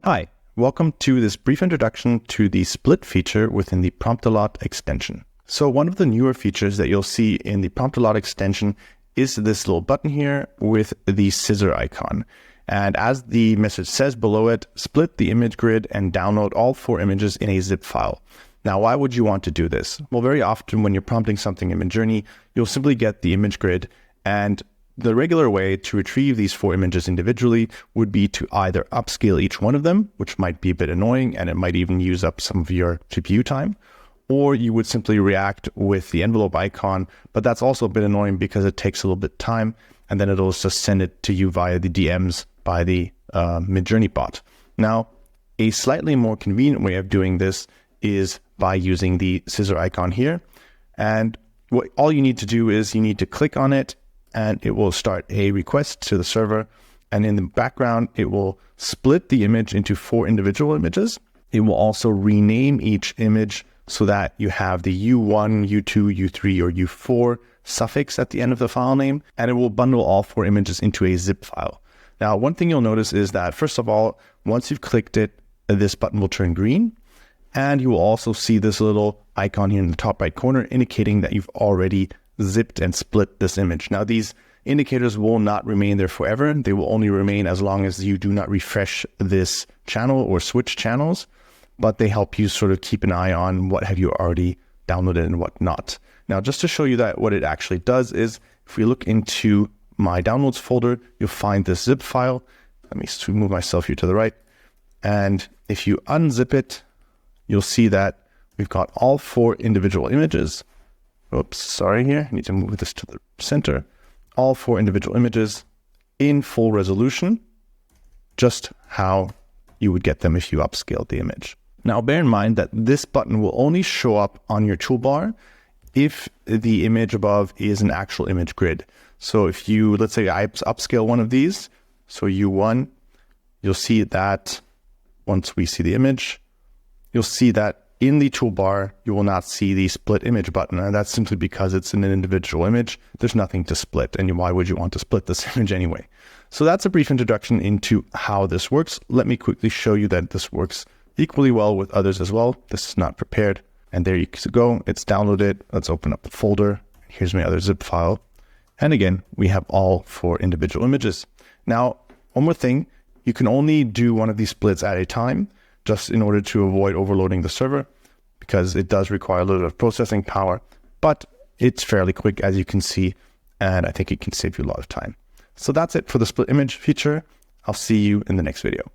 Hi, welcome to this brief introduction to the split feature within the Promptalot extension. So one of the newer features that you'll see in the Promptalot extension is this little button here with the scissor icon. And as the message says below it, split the image grid and download all 4 images in a zip file. Now, why would you want to do this? Well, very often when you're prompting something in Midjourney, you'll simply get the image grid, and the regular way to retrieve these 4 images individually would be to either upscale each one of them, which might be a bit annoying and it might even use up some of your GPU time, or you would simply react with the envelope icon, but that's also a bit annoying because it takes a little bit of time and then it'll just send it to you via the DMs by the Midjourney bot. Now, a slightly more convenient way of doing this is by using the scissor icon here. And all you need to do is you need to click on it and it will start a request to the server. And in the background, it will split the image into 4 individual images. It will also rename each image so that you have the U1, U2, U3, or U4 suffix at the end of the file name, and it will bundle all 4 images into a zip file. Now, one thing you'll notice is that, first of all, once you've clicked it, this button will turn green, and you will also see this little icon here in the top right corner indicating that you've already zipped and split this image. Now, these indicators will not remain there forever. They will only remain as long as you do not refresh this channel or switch channels, but they help you sort of keep an eye on what have you already downloaded and what not. Now, just to show you that what it actually does is, if we look into my downloads folder, you'll find this zip file. Let me move myself here to the right. And if you unzip it, you'll see that we've got all 4 individual images. Oops, sorry here. I need to move this to the center. All 4 individual images in full resolution, just how you would get them if you upscaled the image. Now, bear in mind that this button will only show up on your toolbar if the image above is an actual image grid. So if you, let's say I upscale one of these, so U1, you'll see that once we see the image, you'll see that in the toolbar, you will not see the split image button, and that's simply because it's an individual image. There's nothing to split, and why would you want to split this image anyway? So that's a brief introduction into how this works. Let me quickly show you that this works equally well with others as well. This is not prepared, and there you go. It's downloaded. Let's open up the folder. Here's my other zip file. And again, we have all 4 individual images. Now, one more thing, you can only do one of these splits at a time, just in order to avoid overloading the server, because it does require a little bit of processing power, but it's fairly quick, as you can see, and I think it can save you a lot of time. So that's it for the split image feature. I'll see you in the next video.